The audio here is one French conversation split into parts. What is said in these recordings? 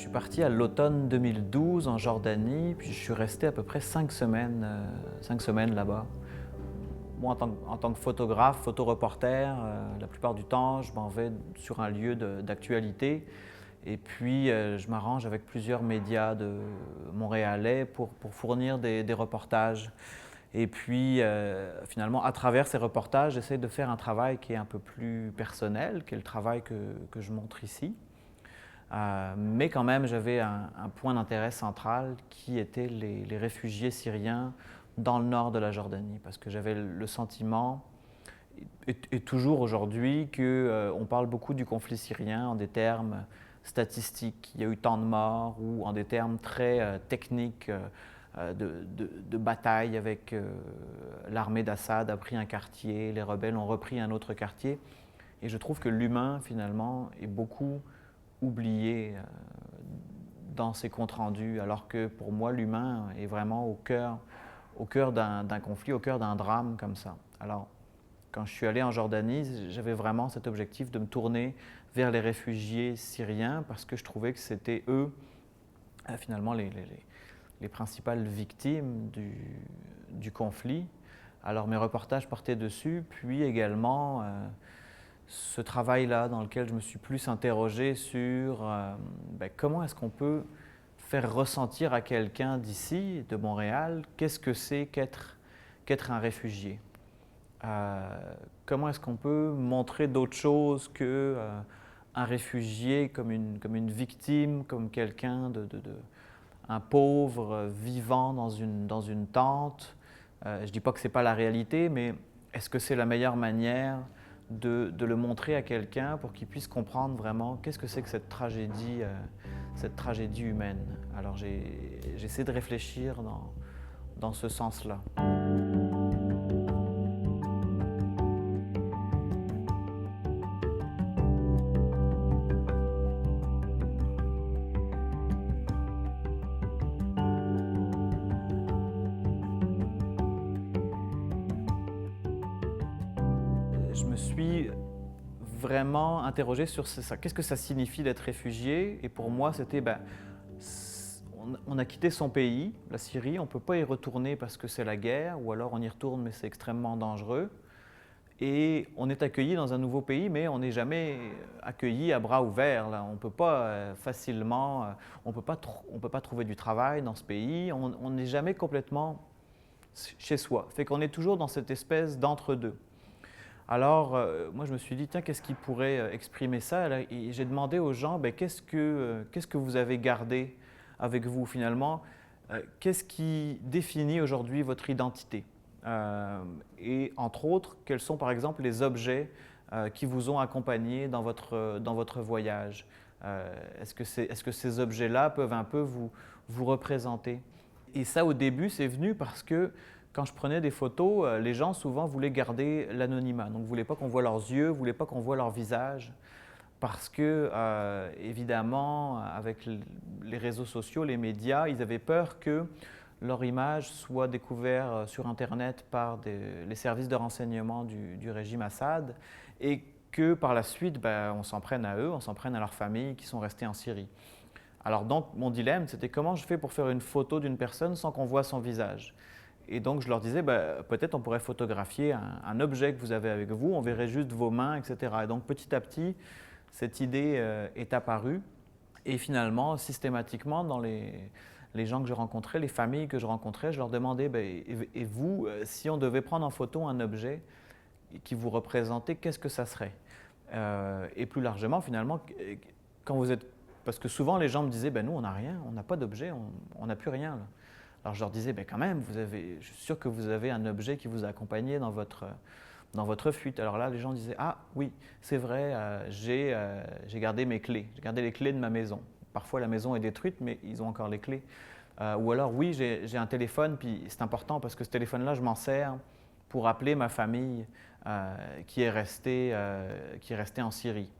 suis parti à l'automne 2012 en Jordanie, puis je suis resté à peu près 5 semaines là-bas. Moi, en tant que photographe, photoreporter, la plupart du temps, je m'en vais sur un lieu d'actualité et puis je m'arrange avec plusieurs médias montréalais pour fournir des reportages. Et puis, finalement, à travers ces reportages, j'essaie de faire un travail qui est un peu plus personnel, qui est le travail que je montre ici. Mais quand même, j'avais un point d'intérêt central qui était les réfugiés syriens dans le nord de la Jordanie, parce que j'avais le sentiment, et toujours aujourd'hui, qu'on parle beaucoup du conflit syrien en des termes statistiques, il y a eu tant de morts, ou en des termes très techniques de bataille avec l'armée d'Assad a pris un quartier, les rebelles ont repris un autre quartier. Et je trouve que l'humain, finalement, est beaucoup oublié dans ces comptes rendus, alors que pour moi, l'humain est vraiment au cœur d'un conflit, au cœur d'un drame comme ça. Alors, quand je suis allé en Jordanie, j'avais vraiment cet objectif de me tourner vers les réfugiés syriens parce que je trouvais que c'était eux, finalement, les principales victimes du conflit. Alors mes reportages portaient dessus, puis également ce travail-là dans lequel je me suis plus interrogé sur comment est-ce qu'on peut faire ressentir à quelqu'un d'ici, de Montréal, qu'est-ce que c'est qu'être un réfugié. Comment est-ce qu'on peut montrer d'autres choses que un réfugié comme une victime, comme quelqu'un un pauvre vivant dans une tente. Je ne dis pas que ce n'est pas la réalité, mais est-ce que c'est la meilleure manière de le montrer à quelqu'un pour qu'il puisse comprendre vraiment qu'est-ce que c'est que cette tragédie humaine. Alors j'essaie de réfléchir dans ce sens-là. Je me suis vraiment interrogé sur ça. Qu'est-ce que ça signifie d'être réfugié? Et pour moi, c'était, on a quitté son pays, la Syrie, on ne peut pas y retourner parce que c'est la guerre, ou alors on y retourne mais c'est extrêmement dangereux. Et on est accueilli dans un nouveau pays, mais on n'est jamais accueilli à bras ouverts. Là. On ne peut pas facilement, on peut pas trouver du travail dans ce pays, on n'est jamais complètement chez soi. Fait qu'on est toujours dans cette espèce d'entre-deux. Alors, moi, je me suis dit, tiens, qu'est-ce qui pourrait exprimer ça? Et j'ai demandé aux gens, qu'est-ce que vous avez gardé avec vous finalement? Qu'est-ce qui définit aujourd'hui votre identité? Et entre autres, quels sont par exemple les objets qui vous ont accompagné dans votre voyage? Est-ce que ces objets-là peuvent un peu vous représenter? Et ça, au début, c'est venu parce que quand je prenais des photos, les gens souvent voulaient garder l'anonymat. Donc, ne voulaient pas qu'on voit leurs yeux, ne voulaient pas qu'on voit leur visage. Parce que, évidemment, avec les réseaux sociaux, les médias, ils avaient peur que leur image soit découverte sur Internet par les services de renseignement du régime Assad et que par la suite, on s'en prenne à eux, on s'en prenne à leurs familles qui sont restées en Syrie. Alors donc, mon dilemme, c'était comment je fais pour faire une photo d'une personne sans qu'on voit son visage. Et donc, je leur disais, peut-être on pourrait photographier un objet que vous avez avec vous, on verrait juste vos mains, etc. Et donc, petit à petit, cette idée est apparue. Et finalement, systématiquement, dans les gens que je rencontrais, les familles que je rencontrais, je leur demandais, et vous, si on devait prendre en photo un objet qui vous représentait, qu'est-ce que ça serait? Et plus largement, finalement, quand vous êtes... Parce que souvent, les gens me disaient, nous, on n'a rien, on n'a pas d'objet, on n'a plus rien. Là. Alors je leur disais, quand même, je suis sûr que vous avez un objet qui vous a accompagné dans votre fuite. Alors là, les gens disaient, ah oui, c'est vrai, j'ai gardé mes clés, j'ai gardé les clés de ma maison. Parfois la maison est détruite, mais ils ont encore les clés. Ou alors oui, j'ai un téléphone, puis c'est important parce que ce téléphone-là, je m'en sers pour appeler ma famille qui est restée en Syrie.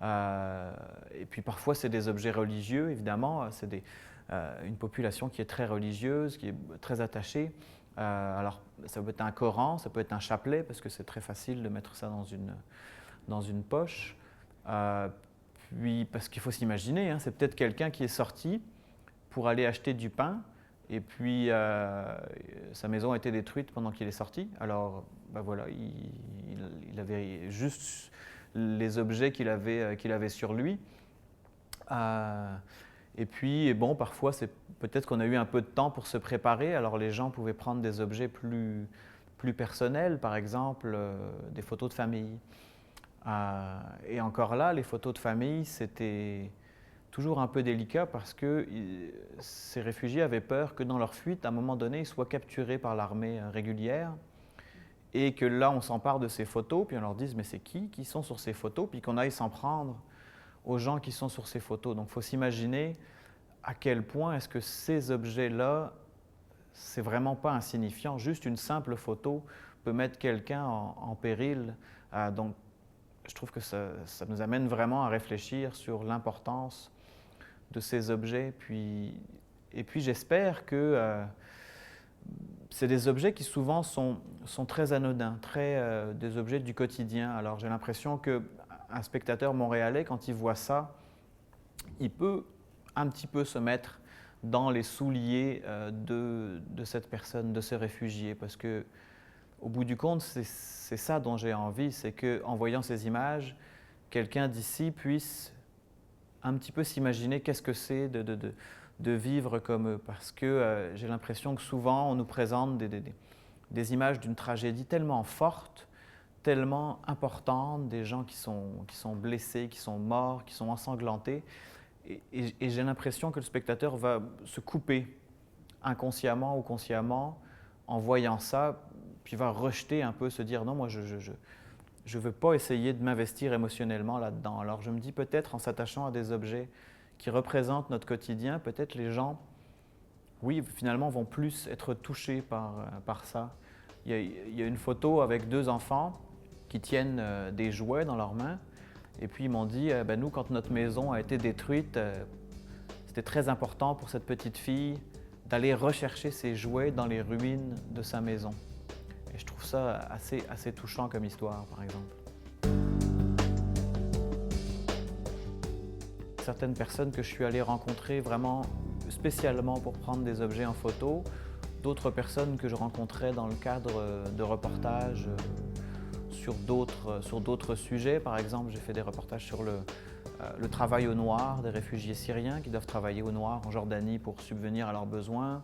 Et puis parfois, c'est des objets religieux, évidemment. C'est une population qui est très religieuse, qui est très attachée. Alors, ça peut être un Coran, ça peut être un chapelet, parce que c'est très facile de mettre ça dans une poche. puis, parce qu'il faut s'imaginer, hein, c'est peut-être quelqu'un qui est sorti pour aller acheter du pain, et puis sa maison a été détruite pendant qu'il est sorti. Alors, ben voilà, il avait juste les objets qu'il avait sur lui. Et puis, bon, parfois, c'est peut-être qu'on a eu un peu de temps pour se préparer. Alors, les gens pouvaient prendre des objets plus personnels, par exemple, des photos de famille. Et encore là, les photos de famille, c'était toujours un peu délicat parce que ces réfugiés avaient peur que dans leur fuite, à un moment donné, ils soient capturés par l'armée régulière et que là, on s'empare de ces photos, puis on leur dise « mais c'est qui sont sur ces photos ?» puis qu'on aille s'en prendre aux gens qui sont sur ces photos. Donc, il faut s'imaginer à quel point est-ce que ces objets-là, c'est vraiment pas insignifiant. Juste une simple photo peut mettre quelqu'un en péril. Donc, je trouve que ça nous amène vraiment à réfléchir sur l'importance de ces objets. Et puis j'espère que c'est des objets qui souvent sont très anodins, des objets du quotidien. Alors j'ai l'impression qu'un spectateur montréalais, quand il voit ça, il peut un petit peu se mettre dans les souliers de cette personne, de ce réfugié, parce que au bout du compte, c'est ça dont j'ai envie, c'est qu'en voyant ces images, quelqu'un d'ici puisse un petit peu s'imaginer qu'est-ce que c'est de vivre comme eux. Parce que j'ai l'impression que souvent, on nous présente des images d'une tragédie tellement forte, tellement importante, des gens qui sont blessés, qui sont morts, qui sont ensanglantés. Et j'ai l'impression que le spectateur va se couper inconsciemment ou consciemment en voyant ça, puis va rejeter un peu, se dire non, moi je ne veux pas essayer de m'investir émotionnellement là-dedans. Alors je me dis peut-être en s'attachant à des objets qui représentent notre quotidien, peut-être les gens, oui, finalement vont plus être touchés par ça. Il y a une photo avec deux enfants qui tiennent des jouets dans leurs mains. Et puis ils m'ont dit, ben, nous, quand notre maison a été détruite, c'était très important pour cette petite fille d'aller rechercher ses jouets dans les ruines de sa maison. Et je trouve ça assez touchant comme histoire, par exemple. Certaines personnes que je suis allé rencontrer vraiment spécialement pour prendre des objets en photo, d'autres personnes que je rencontrais dans le cadre de reportages sur d'autres sujets. Par exemple, j'ai fait des reportages sur le travail au noir des réfugiés syriens qui doivent travailler au noir en Jordanie pour subvenir à leurs besoins.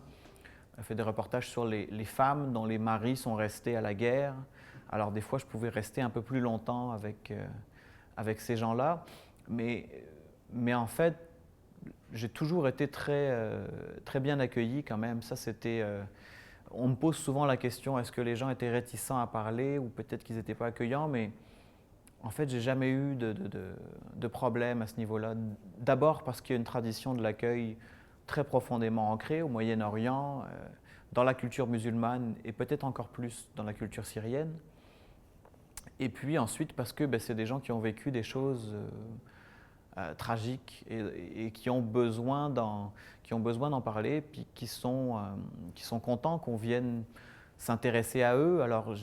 J'ai fait des reportages sur les femmes dont les maris sont restés à la guerre. Alors des fois, je pouvais rester un peu plus longtemps avec ces gens-là. Mais en fait, j'ai toujours été très bien accueilli quand même. Ça, c'était... on me pose souvent la question, est-ce que les gens étaient réticents à parler ou peut-être qu'ils n'étaient pas accueillants, mais en fait, j'ai jamais eu de problème à ce niveau-là. D'abord parce qu'il y a une tradition de l'accueil très profondément ancrée au Moyen-Orient, dans la culture musulmane et peut-être encore plus dans la culture syrienne. Et puis ensuite parce que c'est des gens qui ont vécu des choses tragiques et qui ont besoin d'en parler, puis qui sont contents qu'on vienne s'intéresser à eux. Alors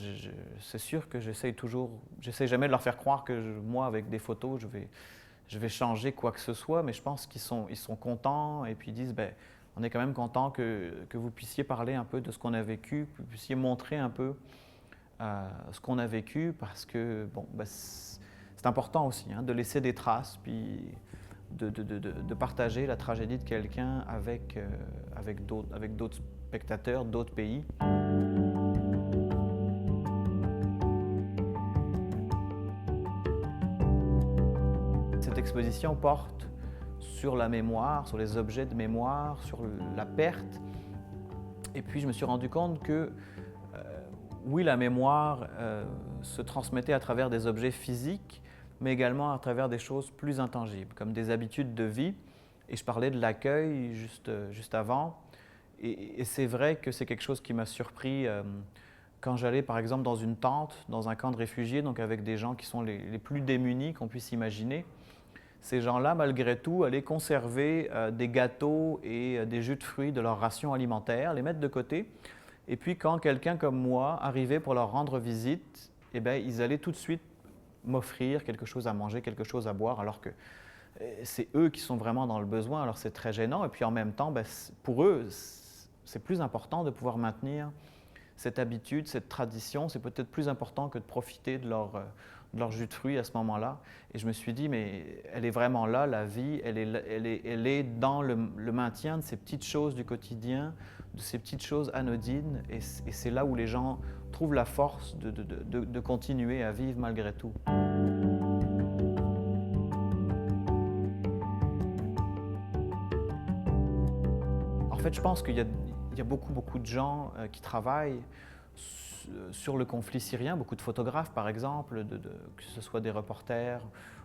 c'est sûr que j'essaie jamais de leur faire croire que moi, avec des photos, je vais changer quoi que ce soit, mais je pense qu'ils sont contents et puis ils disent on est quand même content que vous puissiez parler un peu de ce qu'on a vécu, que vous puissiez montrer un peu ce qu'on a vécu, parce que c'est important aussi de laisser des traces, puis de partager la tragédie de quelqu'un avec d'autres spectateurs, d'autres pays. Cette exposition porte sur la mémoire, sur les objets de mémoire, sur la perte. Et puis je me suis rendu compte que oui, la mémoire se transmettait à travers des objets physiques, mais également à travers des choses plus intangibles, comme des habitudes de vie. Et je parlais de l'accueil juste avant. Et c'est vrai que c'est quelque chose qui m'a surpris quand j'allais par exemple dans une tente, dans un camp de réfugiés, donc avec des gens qui sont les plus démunis qu'on puisse imaginer. Ces gens-là, malgré tout, allaient conserver des gâteaux et des jus de fruits de leur ration alimentaire, les mettre de côté. Et puis quand quelqu'un comme moi arrivait pour leur rendre visite, ils allaient tout de suite m'offrir quelque chose à manger, quelque chose à boire, alors que c'est eux qui sont vraiment dans le besoin, alors c'est très gênant. Et puis en même temps, pour eux, c'est plus important de pouvoir maintenir cette habitude, cette tradition. C'est peut-être plus important que de profiter de leur jus de fruits à ce moment-là. Et je me suis dit, mais elle est vraiment là, la vie, elle est dans le maintien de ces petites choses du quotidien, de ces petites choses anodines. Et c'est là où les gens trouvent la force de continuer à vivre malgré tout. En fait, je pense qu'il y a beaucoup de gens qui travaillent sur le conflit syrien, beaucoup de photographes par exemple, que ce soit des reporters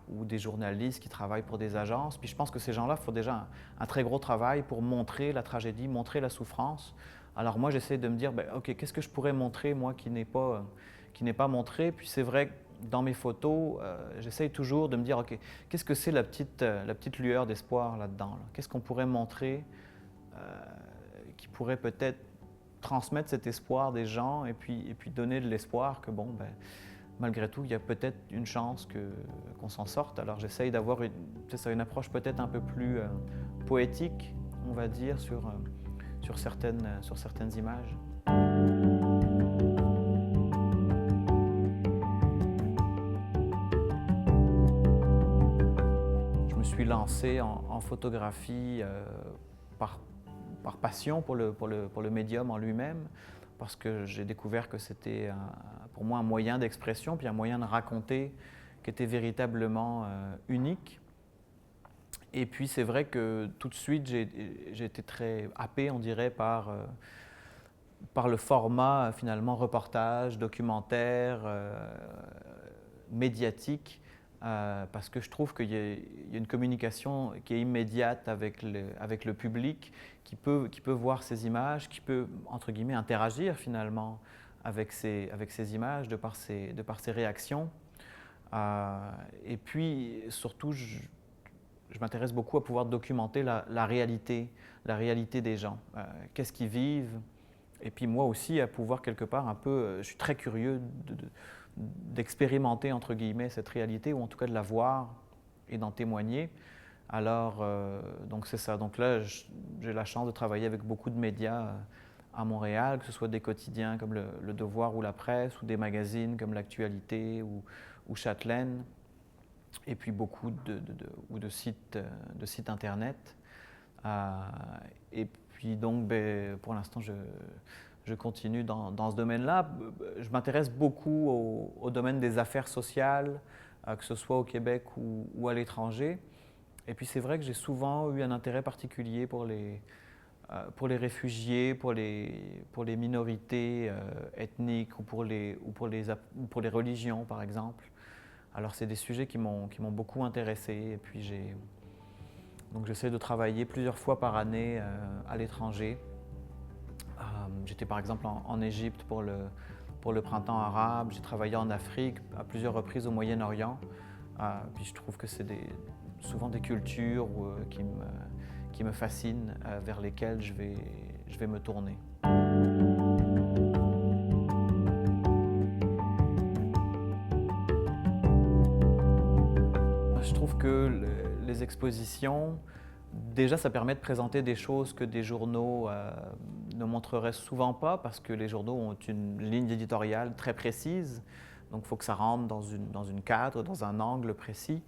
ou des journalistes qui travaillent pour des agences. Puis je pense que ces gens-là font déjà un très gros travail pour montrer la tragédie, montrer la souffrance. Alors moi, j'essaie de me dire, OK, qu'est-ce que je pourrais montrer, moi, qui n'est pas montré? Puis c'est vrai que dans mes photos, j'essaie toujours de me dire, OK, qu'est-ce que c'est la petite lueur d'espoir là-dedans? Là? Qu'est-ce qu'on pourrait montrer qui pourrait peut-être transmettre cet espoir des gens et puis donner de l'espoir que, malgré tout, il y a peut-être une chance qu'on s'en sorte. Alors j'essaye d'avoir une approche peut-être un peu plus poétique, on va dire, sur certaines images. Je me suis lancé en photographie par passion pour le médium en lui-même, parce que j'ai découvert que c'était pour moi un moyen d'expression, puis un moyen de raconter qui était véritablement unique. Et puis c'est vrai que tout de suite j'ai été très happé, on dirait, par le format finalement reportage, documentaire, médiatique, parce que je trouve qu'il y a une communication qui est immédiate avec le public, qui peut voir ces images, qui peut, entre guillemets, interagir finalement avec ces images de par ses réactions. Et puis surtout, je m'intéresse beaucoup à pouvoir documenter la réalité des gens. Qu'est-ce qu'ils vivent? Et puis moi aussi, à pouvoir quelque part un peu, je suis très curieux d'expérimenter, entre guillemets, cette réalité, ou en tout cas de la voir et d'en témoigner. Alors, donc c'est ça. Donc là, j'ai la chance de travailler avec beaucoup de médias à Montréal, que ce soit des quotidiens comme le Devoir ou La Presse, ou des magazines comme L'Actualité ou Châtelaine, et puis beaucoup de sites Internet. Et puis donc, pour l'instant, je continue dans ce domaine-là. Je m'intéresse beaucoup au domaine des affaires sociales, que ce soit au Québec ou à l'étranger. Et puis c'est vrai que j'ai souvent eu un intérêt particulier pour les réfugiés, pour les minorités ethniques ou pour les religions, par exemple. Alors c'est des sujets qui m'ont beaucoup intéressé. Et puis donc j'essaie de travailler plusieurs fois par année à l'étranger. J'étais par exemple en Égypte pour le printemps arabe. J'ai travaillé en Afrique à plusieurs reprises au Moyen-Orient. Puis je trouve que c'est souvent des cultures qui me fascinent, vers lesquelles je vais me tourner. Je trouve que les expositions, déjà, ça permet de présenter des choses que des journaux ne montreraient souvent pas, parce que les journaux ont une ligne éditoriale très précise. Donc, il faut que ça rentre dans une cadre, dans un angle précis.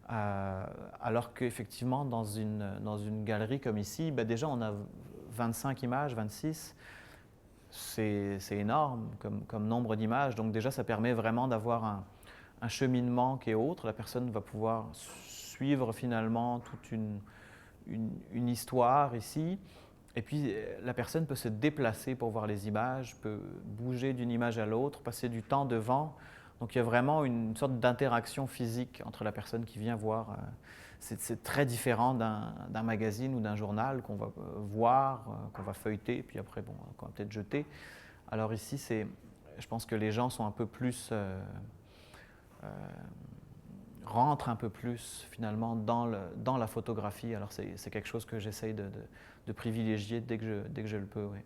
Alors qu'effectivement, dans une galerie comme ici, déjà, on a 25 images, 26. C'est énorme comme nombre d'images. Donc déjà, ça permet vraiment d'avoir un cheminement qui est autre. La personne va pouvoir suivre finalement toute une histoire ici. Et puis, la personne peut se déplacer pour voir les images, peut bouger d'une image à l'autre, passer du temps devant. Donc, il y a vraiment une sorte d'interaction physique entre la personne qui vient voir. C'est très différent d'un magazine ou d'un journal qu'on va voir, qu'on va feuilleter, puis après, qu'on va peut-être jeter. Alors ici, je pense que les gens sont un peu plus... rentrent un peu plus finalement dans la photographie. Alors c'est quelque chose que j'essaye de privilégier dès que je le peux. Oui.